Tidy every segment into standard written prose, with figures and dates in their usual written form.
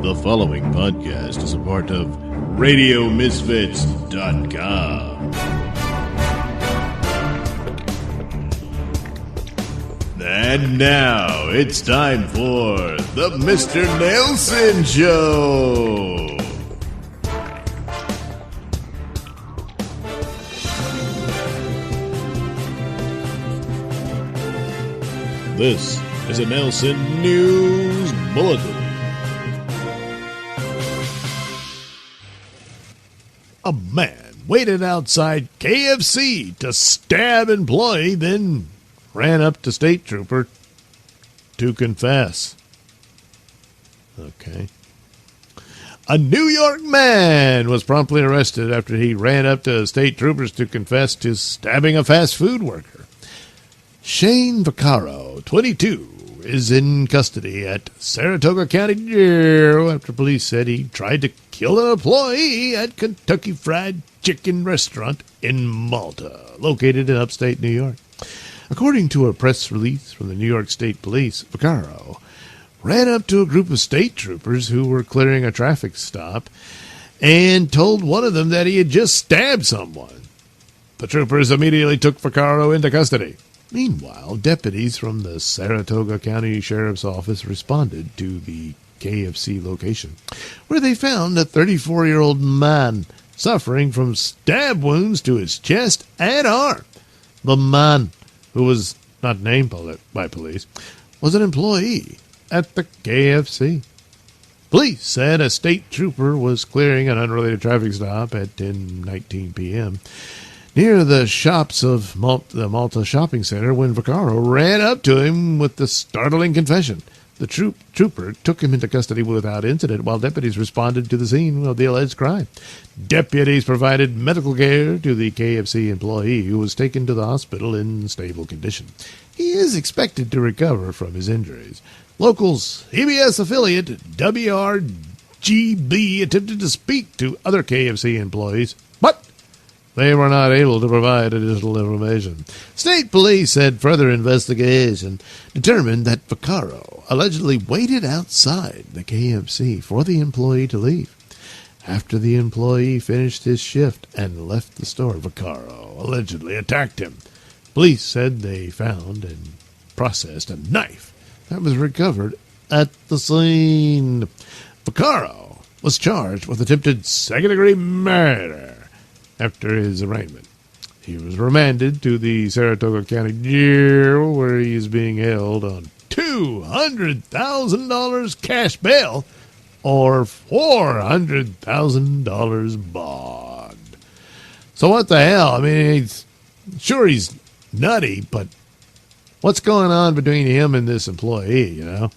The following podcast is a part of RadioMisfits.com. And now it's time for the Mr. Nailsin Show. This is a Nailsin News Bulletin. A man waited outside KFC to stab employee, then ran up to state trooper to confess. Okay. A New York man was promptly arrested after he ran up to state troopers to confess to stabbing a fast food worker. Shane Vaccaro, 22, is in custody at Saratoga County Jail after police said he tried to kill an employee at Kentucky Fried Chicken restaurant in Malta, located in upstate New York. According to a press release from the New York State Police, Vaccaro ran up to a group of state troopers who were clearing a traffic stop and told one of them that he had just stabbed someone. The troopers immediately took Vaccaro into custody. Meanwhile, deputies from the Saratoga County Sheriff's Office responded to the KFC location, where they found a 34-year-old man suffering from stab wounds to his chest and arm. The man, who was not named by police, was an employee at the KFC. Police said a state trooper was clearing an unrelated traffic stop at 10:19 p.m. near the shops of the Malta Shopping Center when Vaccaro ran up to him with the startling confession. The trooper took him into custody without incident while deputies responded to the scene of the alleged crime. Deputies provided medical care to the KFC employee, who was taken to the hospital in stable condition. He is expected to recover from his injuries. Local CBS affiliate WRGB attempted to speak to other KFC employees, but they were not able to provide additional information. State police said further investigation determined that Vaccaro allegedly waited outside the KFC for the employee to leave. After the employee finished his shift and left the store, Vaccaro allegedly attacked him. Police said they found and processed a knife that was recovered at the scene. Vaccaro was charged with attempted second-degree murder after his arraignment. He was remanded to the Saratoga County Jail, where he is being held on $200,000 cash bail or $400,000 bond. So what the hell? I mean, he's nutty, but what's going on between him and this employee, you know?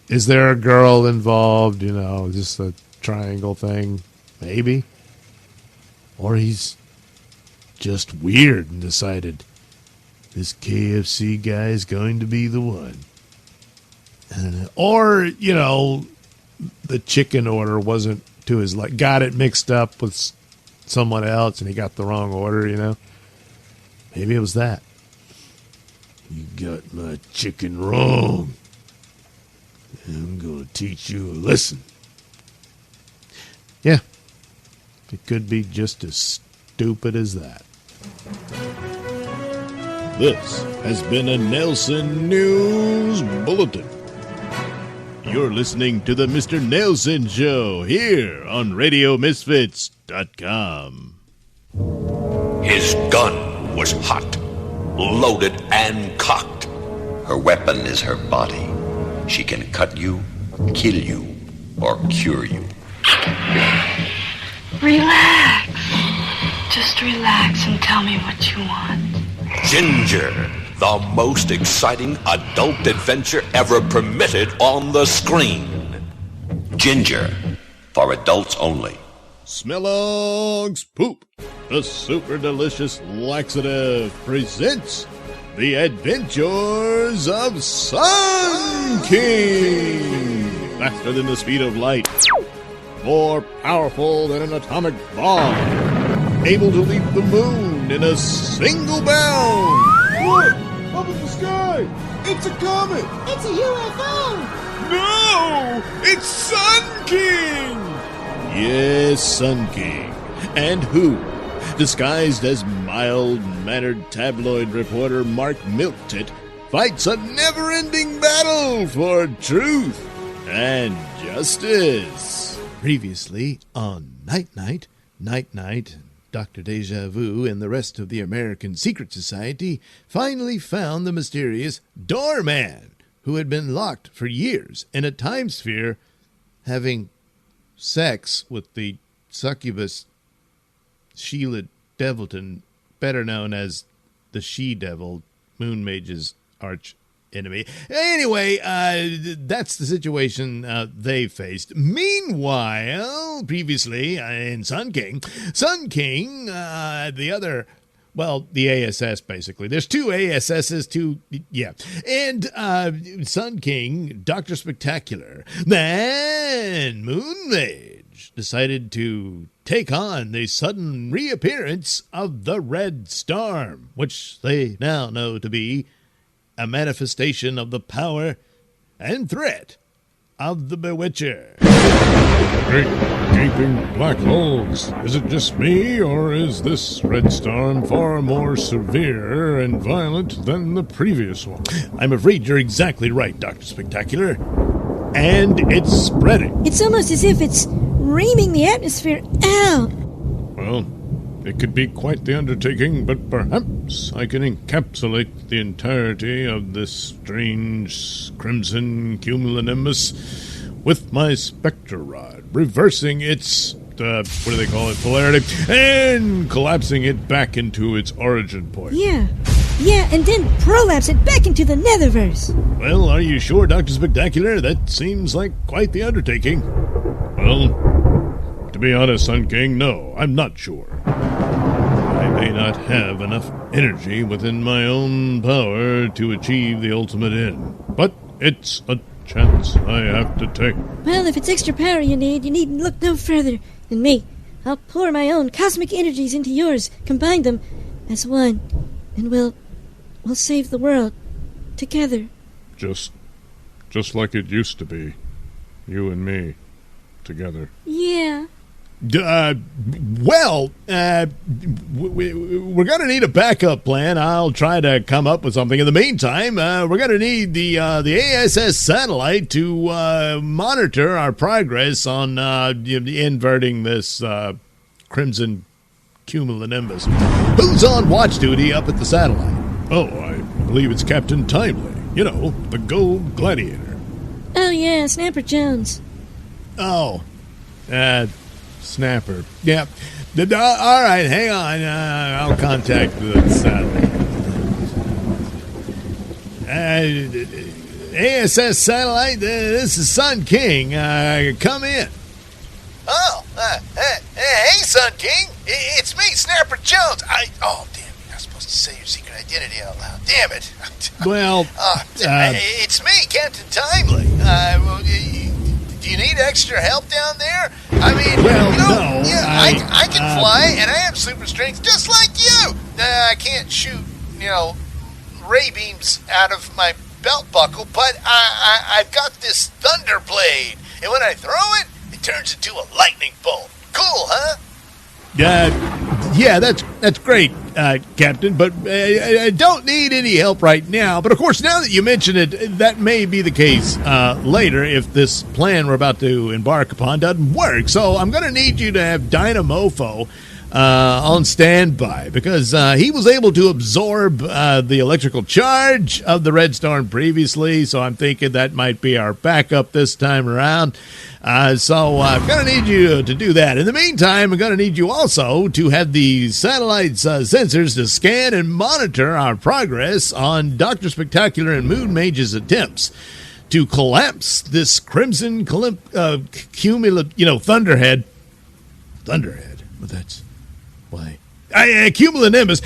Is there a girl involved, you know, just a triangle thing? Maybe. Or he's just weird and decided this KFC guy is going to be the one. Or, you know, the chicken order wasn't to his like, got it mixed up with someone else and he got the wrong order, you know. Maybe it was that. You got my chicken wrong. I'm going to teach you a lesson. Yeah. It could be just as stupid as that. This has been a Nailsin News Bulletin. You're listening to the Mr. Nailsin Show here on RadioMisfits.com. His gun was hot, loaded and cocked. Her weapon is her body. She can cut you, kill you, or cure you. Relax. Just relax and tell me what you want. Ginger, the most exciting adult adventure ever permitted on the screen. Ginger, for adults only. Smellog's Poop, the super delicious laxative, presents The Adventures of Sun King. Faster than the speed of light. More powerful than an atomic bomb. Able to leap the moon in a single bound. Look! Up in the sky! It's a comet! It's a UFO! No! It's Sun King! Yes, Sun King. And who, disguised as mild-mannered tabloid reporter Mark Milktit, fights a never-ending battle for truth and justice. Previously on Night Night, Dr. Deja Vu and the rest of the American Secret Society finally found the mysterious Doorman, who had been locked for years in a time sphere having sex with the succubus Sheila Devilton, better known as the She-Devil, Moon Mage's arch enemy. Anyway, that's the situation they faced. Meanwhile, previously in Sun King, the other, well, the ASS basically. There's two ASSs, and Sun King, Dr. Spectacular, then Moon Mage decided to take on the sudden reappearance of the Red Storm, which they now know to be a manifestation of the power and threat of the Bewitcher. Great gaping black holes. Is it just me, or is this Red Storm far more severe and violent than the previous one? I'm afraid you're exactly right, Dr. Spectacular. And it's spreading. It's almost as if it's reaming the atmosphere out. Well, it could be quite the undertaking, but perhaps I can encapsulate the entirety of this strange crimson cumulonimbus with my spectre rod, reversing its, polarity, and collapsing it back into its origin point. Yeah, and then prolapse it back into the Netherverse. Well, are you sure, Dr. Spectacular? That seems like quite the undertaking. Well, to be honest, Sun King, no, I'm not sure. I may not have enough energy within my own power to achieve the ultimate end, but it's a chance I have to take. Well, if it's extra power you needn't look no further than me. I'll pour my own cosmic energies into yours, combine them as one, and we'll save the world together. Just like it used to be, you and me, together. Yeah. We're going to need a backup plan. I'll try to come up with something. In the meantime, we're going to need the ASS satellite to monitor our progress on inverting this crimson cumulonimbus. Who's on watch duty up at the satellite? Oh, I believe it's Captain Timely. You know, the Gold Gladiator. Oh, yeah, Snapper Jones. Oh, Snapper. Yeah. All right, hang on. I'll contact the satellite. ASS satellite, this is Sun King. Come in. Oh, hey, Sun King. It's me, Snapper Jones. Oh, damn, you're not supposed to say your secret identity out loud. Damn it. Well, it's me, Captain Timely. Do you need extra help down there? I mean, no. Yeah, I can fly, and I have super strength just like you. I can't shoot, ray beams out of my belt buckle, but I've got this thunder blade, and when I throw it, it turns into a lightning bolt. Cool, huh? Yeah, that's great, Captain, but I don't need any help right now. But, of course, now that you mention it, that may be the case later if this plan we're about to embark upon doesn't work. So I'm going to need you to have Dynamofo on standby because he was able to absorb the electrical charge of the Red Storm previously, so I'm thinking that might be our backup this time around. So I'm going to need you to do that. In the meantime, I'm going to need you also to have the satellite's sensors to scan and monitor our progress on Dr. Spectacular and Moon Mage's attempts to collapse this crimson thunderhead. Thunderhead? Well, that's why. Cumulonimbus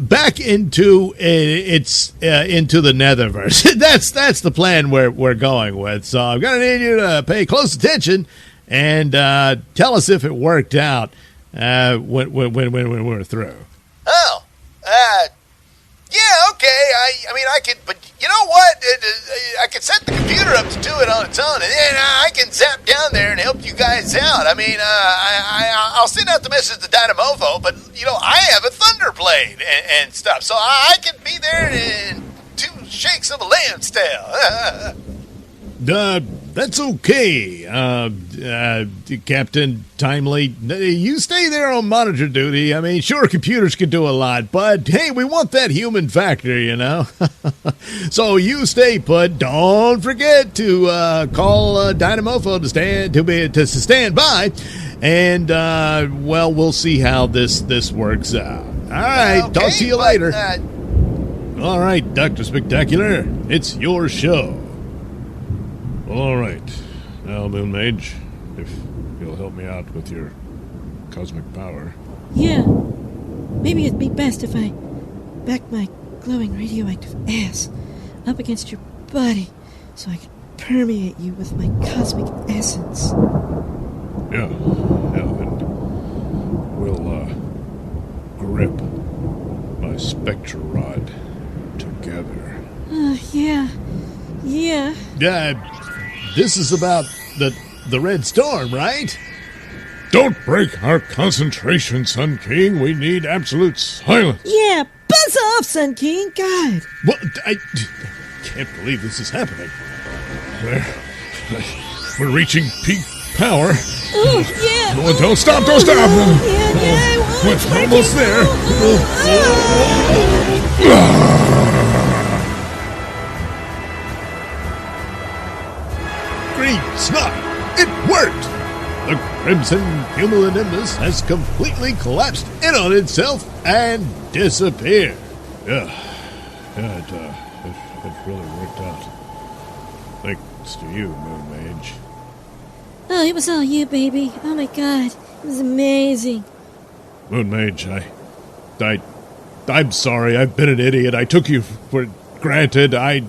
back into into the Netherverse. that's the plan we're going with. So I'm gonna need you to pay close attention and tell us if it worked out when we're through. Oh, yeah, okay, I mean, I can, but you know what? I can set the computer up to do it on its own, and then I can zap down there and help you guys out. I mean, I'll send out the message to Dynamovo, but, you know, I have a thunder blade and stuff, so I can be there in 2 shakes of a lamb's tail. That's okay, Captain Timely. You stay there on monitor duty. I mean, sure, computers can do a lot, but hey, we want that human factor, you know. So you stay put. Don't forget to call Dynamofo to stand by, and well, we'll see how this works out. All right, okay, talk to you later. All right, Dr. Spectacular, it's your show. All right. Now, Moon Mage, if you'll help me out with your cosmic power. Yeah. Maybe it'd be best if I back my glowing radioactive ass up against your body so I could permeate you with my cosmic essence. Yeah, and we'll grip my spectral rod together. Yeah. This is about the Red Storm, right? Don't break our concentration, Sun King. We need absolute silence. Yeah, buzz off, Sun King. God. Well, I can't believe this is happening. We're reaching peak power. Oh, yeah. Oh, don't stop. Yeah, We're almost there. Green snot! It worked! The crimson cumulonimbus has completely collapsed in on itself and disappeared. Yeah, it really worked out. Thanks to you, Moon Mage. Oh, it was all you, baby. Oh my God, it was amazing. Moon Mage, I'm sorry. I've been an idiot. I took you for granted. I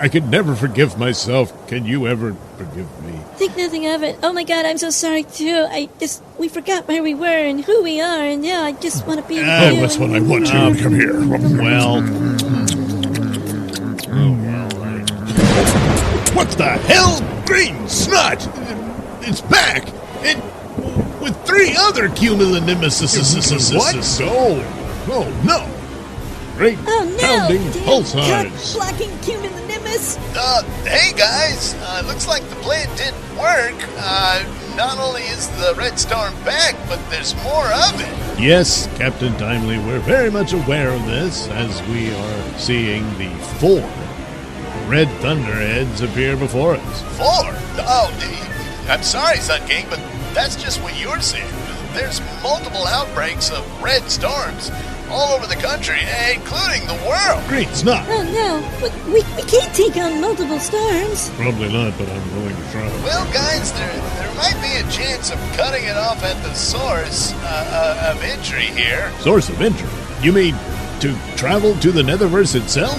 could never forgive myself. Can you ever forgive me? Think nothing of it. Oh my God, I'm so sorry too. We forgot where we were and who we are, and now I just want to be with you. Oh, that's what I want you to come here. Well, what the hell? Green snot! It's back! With 3 other cumulonimbuses. What? No. Great pounding pulsars. Blocking cumulonimbus. Hey guys, looks like the plan didn't work. Not only is the Red Storm back, but there's more of it. Yes, Captain Timely, we're very much aware of this as we are seeing the 4 red thunderheads appear before us. 4? Oh, I'm sorry, Sun King, but that's just what you're seeing. There's multiple outbreaks of red storms all over the country, including the world. Green snot. Oh no, but we can't take on multiple storms. Probably not, but I'm willing to try. Well, guys, there might be a chance of cutting it off at the source of entry here. Source of entry? You mean to travel to the Netherverse itself?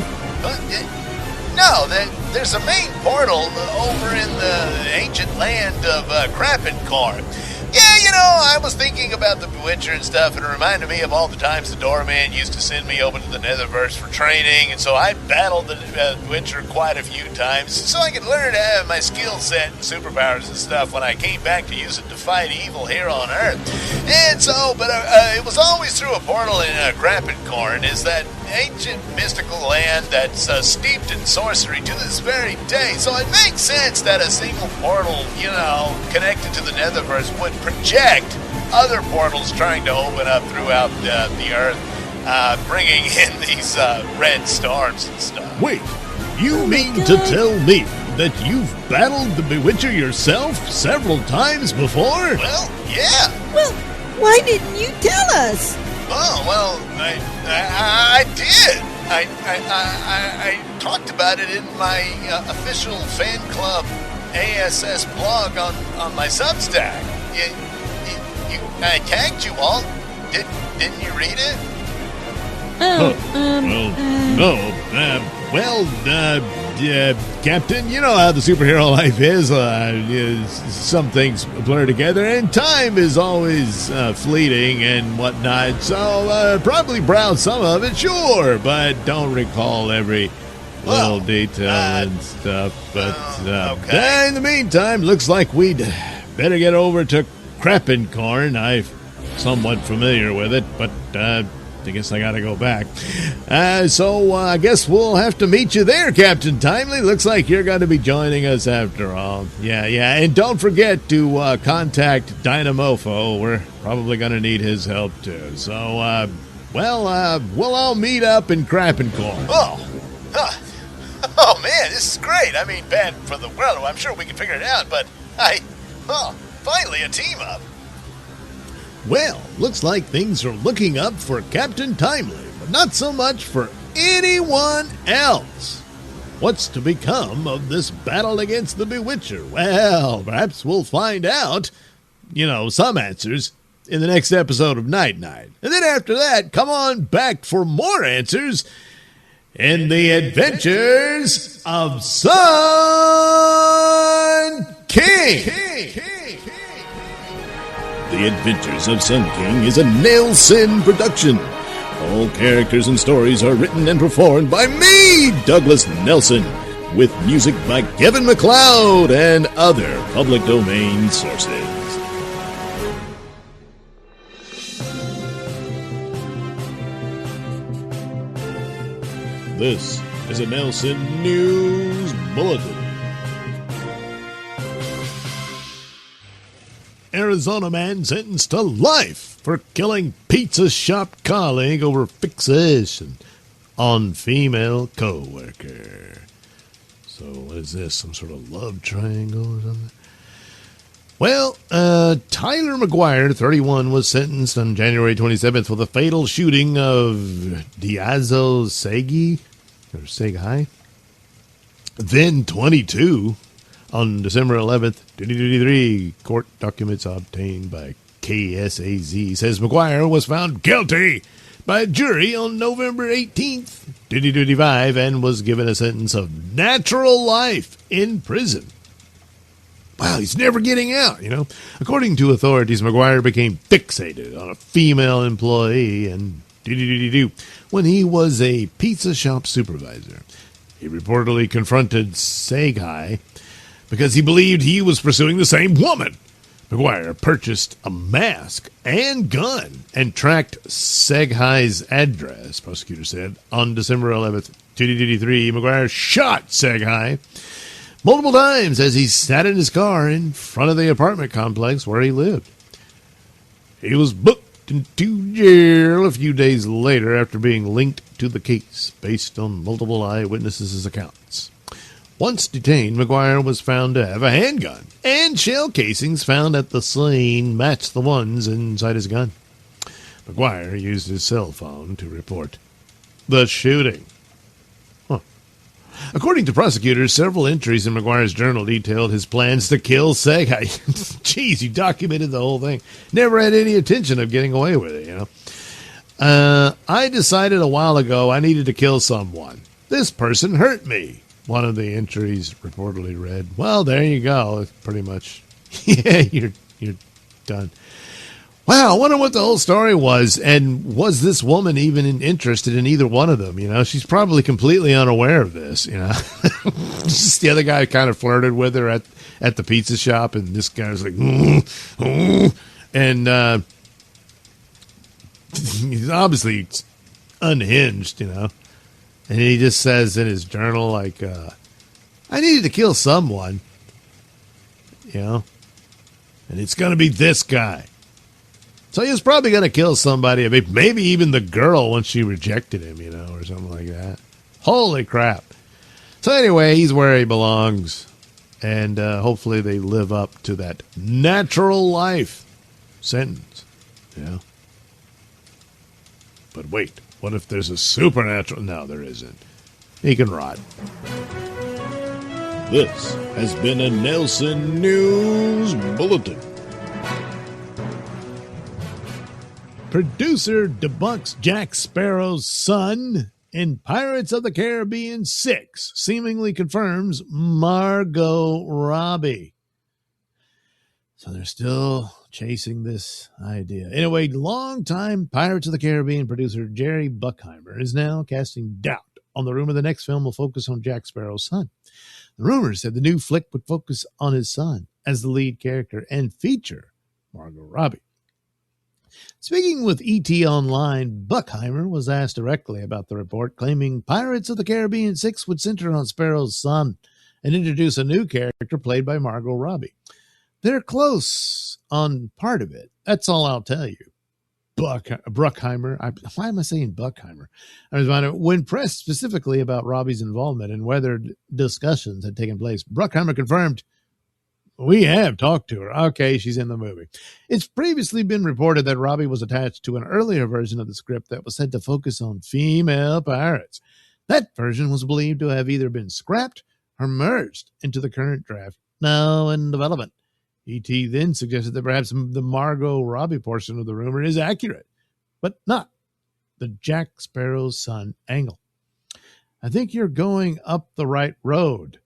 No, there's a main portal over in the ancient land of Krapenkorn. Yeah, you know, I was thinking about the Bewitcher and stuff, and it reminded me of all the times the Doorman used to send me over to the Netherverse for training, and so I battled the Bewitcher quite a few times, so I could learn to have my skill set and superpowers and stuff when I came back to use it to fight evil here on Earth. And so, but it was always through a portal in Krapenkorn, is that ancient mystical land that's steeped in sorcery to this very day. So it makes sense that a single portal, you know, connected to the Netherverse would project other portals trying to open up throughout the Earth, bringing in these red storms and stuff. Wait, you mean to tell me that you've battled the Bewitcher yourself several times before? Well, yeah. Well, why didn't you tell us? Oh, well, I did. I talked about it in my official fan club ASS blog on my Substack. I tagged you all. Didn't you read it? Oh, No. Well, Captain, you know how the superhero life is. Some things blur together, and time is always fleeting and whatnot. So probably browse some of it, sure, but don't recall every little detail and stuff. But okay. in the meantime, looks like we'd better get over to Crappencorn. I'm somewhat familiar with it, but I guess I gotta go back. So I guess we'll have to meet you there, Captain Timely. Looks like you're going to be joining us after all. Yeah. And don't forget to contact Dynamofo. We're probably going to need his help, too. So, we'll all meet up in Crappencorn. Oh, man, this is great. I mean, bad for the world. I'm sure we can figure it out, but finally a team up. Well, looks like things are looking up for Captain Timely, but not so much for anyone else. What's to become of this battle against the Bewitcher? Well, perhaps we'll find out, some answers in the next episode of Night Night. And then after that, come on back for more answers in the adventures of Sun King. The Adventures of Sun King is a Nailsin production. All characters and stories are written and performed by me, Douglas Nelson, with music by Kevin MacLeod and other public domain sources. This is a Nailsin News Bulletin. Arizona man sentenced to life for killing pizza shop colleague over fixation on female co-worker. So what is this, some sort of love triangle or something? Well, Tyler McGuire, 31, was sentenced on January 27th for the fatal shooting of Diazo Segai, then 22. On December 11th, 2023, court documents obtained by KSAZ says McGuire was found guilty by a jury on November 18th, 2025, and was given a sentence of natural life in prison. Wow, he's never getting out, According to authorities, McGuire became fixated on a female employee and when he was a pizza shop supervisor. He reportedly confronted Segai because he believed he was pursuing the same woman. McGuire purchased a mask and gun and tracked Seghai's address, prosecutor said. On December 11th, 2023, McGuire shot Seghai multiple times as he sat in his car in front of the apartment complex where he lived. He was booked into jail a few days later after being linked to the case based on multiple eyewitnesses' accounts. Once detained, McGuire was found to have a handgun, and shell casings found at the scene matched the ones inside his gun. McGuire used his cell phone to report the shooting. According to prosecutors, several entries in McGuire's journal detailed his plans to kill Segai. Jeez, he documented the whole thing. Never had any intention of getting away with it, I decided a while ago I needed to kill someone. This person hurt me. One of the entries reportedly read, well, there you go. It's pretty much, you're done. Wow, I wonder what the whole story was, and was this woman even interested in either one of them? She's probably completely unaware of this, Just the other guy kind of flirted with her at the pizza shop, and this guy was like, and he's obviously unhinged, And he just says in his journal, like, I needed to kill someone, and it's going to be this guy. So he was probably going to kill somebody, maybe even the girl once she rejected him, or something like that. Holy crap. So anyway, he's where he belongs, and hopefully they live up to that natural life sentence, But wait. What if there's a supernatural? No, there isn't. He can rot. This has been a Nailsin News Bulletin. Producer debunks Jack Sparrow's son in Pirates of the Caribbean 6 seemingly confirms Margot Robbie. So they're still chasing this idea. Anyway, longtime Pirates of the Caribbean producer Jerry Bruckheimer is now casting doubt on the rumor the next film will focus on Jack Sparrow's son. The rumor said the new flick would focus on his son as the lead character and feature Margot Robbie. Speaking with ET Online, Bruckheimer was asked directly about the report, claiming Pirates of the Caribbean 6 would center on Sparrow's son and introduce a new character played by Margot Robbie. They're close on part of it. That's all I'll tell you. Bruckheimer. Why am I saying Bruckheimer? I was wondering, when pressed specifically about Robbie's involvement and whether discussions had taken place, Bruckheimer confirmed, "We have talked to her. Okay, she's in the movie." It's previously been reported that Robbie was attached to an earlier version of the script that was said to focus on female pirates. That version was believed to have either been scrapped or merged into the current draft now in development. E.T. then suggested that perhaps the Margot Robbie portion of the rumor is accurate, but not the Jack Sparrow's son angle. "I think you're going up the right road,"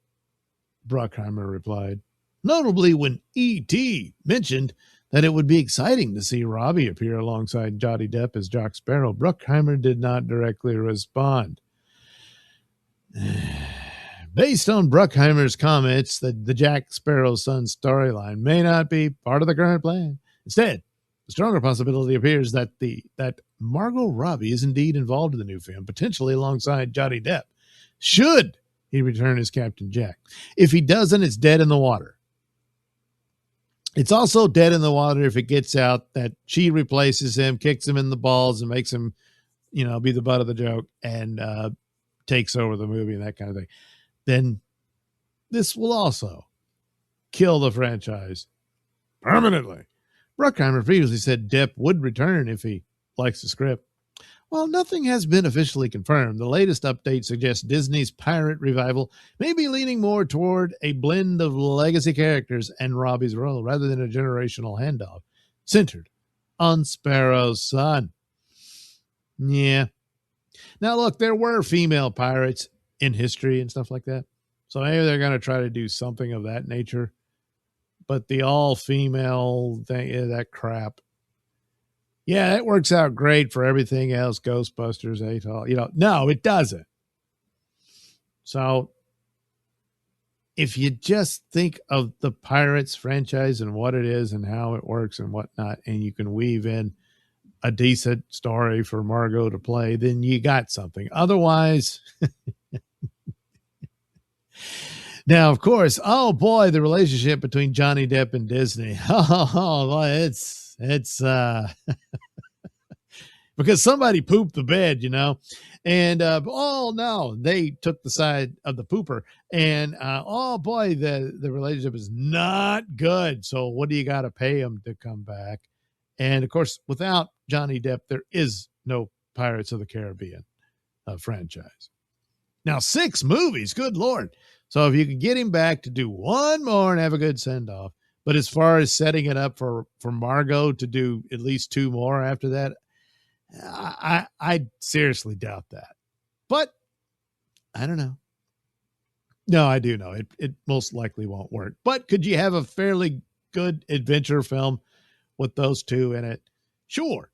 Bruckheimer replied. Notably, when E.T. mentioned that it would be exciting to see Robbie appear alongside Johnny Depp as Jack Sparrow, Bruckheimer did not directly respond. Based on Bruckheimer's comments, that the Jack Sparrow son storyline may not be part of the current plan. Instead, the stronger possibility appears that Margot Robbie is indeed involved in the new film, potentially alongside Johnny Depp, should he return as Captain Jack. If he doesn't, it's dead in the water. It's also dead in the water if it gets out that she replaces him, kicks him in the balls, and makes him, be the butt of the joke and takes over the movie and that kind of thing. Then this will also kill the franchise permanently. Bruckheimer previously said Depp would return if he likes the script. While nothing has been officially confirmed, the latest update suggests Disney's pirate revival may be leaning more toward a blend of legacy characters and Robbie's role rather than a generational handoff centered on Sparrow's son. Yeah. Now, look, there were female pirates in history and stuff like that. So maybe they're going to try to do something of that nature. But the all-female thing, that crap. Yeah, it works out great for everything else, Ghostbusters, Atoll. No, it doesn't. So if you just think of the Pirates franchise and what it is and how it works and whatnot, and you can weave in a decent story for Margot to play, then you got something. Otherwise... Now, of course, oh boy, the relationship between Johnny Depp and Disney. It's because somebody pooped the bed, and no, they took the side of the pooper, and oh boy, the relationship is not good. So what do you got to pay him to come back? And of course, without Johnny Depp, there is no Pirates of the Caribbean franchise. Now, 6 movies, good Lord. So if you could get him back to do one more and have a good send-off, but as far as setting it up for Margot to do at least 2 more after that, I seriously doubt that. But I don't know. No, I do know. It most likely won't work. But could you have a fairly good adventure film with those 2 in it? Sure.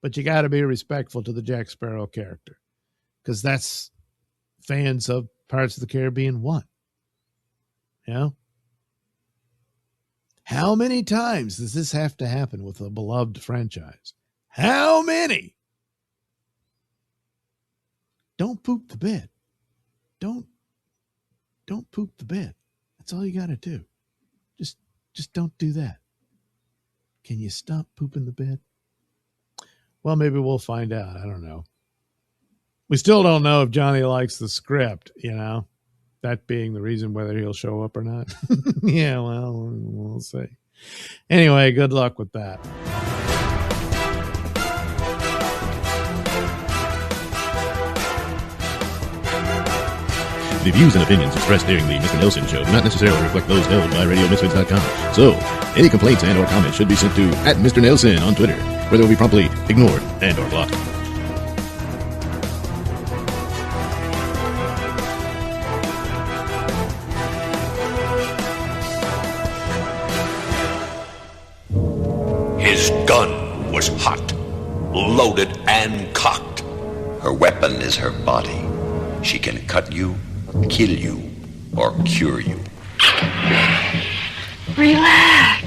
But you got to be respectful to the Jack Sparrow character, because that's fans of Pirates of the Caribbean want. How many times does this have to happen with a beloved franchise? How many? Don't poop the bed. Don't poop the bed. That's all you got to do. Just don't do that. Can you stop pooping the bed? Well, maybe we'll find out. I don't know. We still don't know if Johnny likes the script, that being the reason whether he'll show up or not. Yeah, well, we'll see. Anyway, good luck with that. The views and opinions expressed during the Mr. Nailsin Show do not necessarily reflect those held by RadioMisfits.com. So, any complaints and or comments should be sent to @Mr. Nailsin on Twitter, where they will be promptly ignored and or blocked. His gun was hot, loaded and cocked. Her weapon is her body. She can cut you, kill you, or cure you. Relax.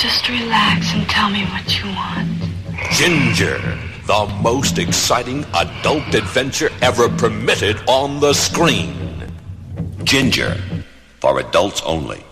Just relax and tell me what you want. Ginger, the most exciting adult adventure ever permitted on the screen. Ginger, for adults only.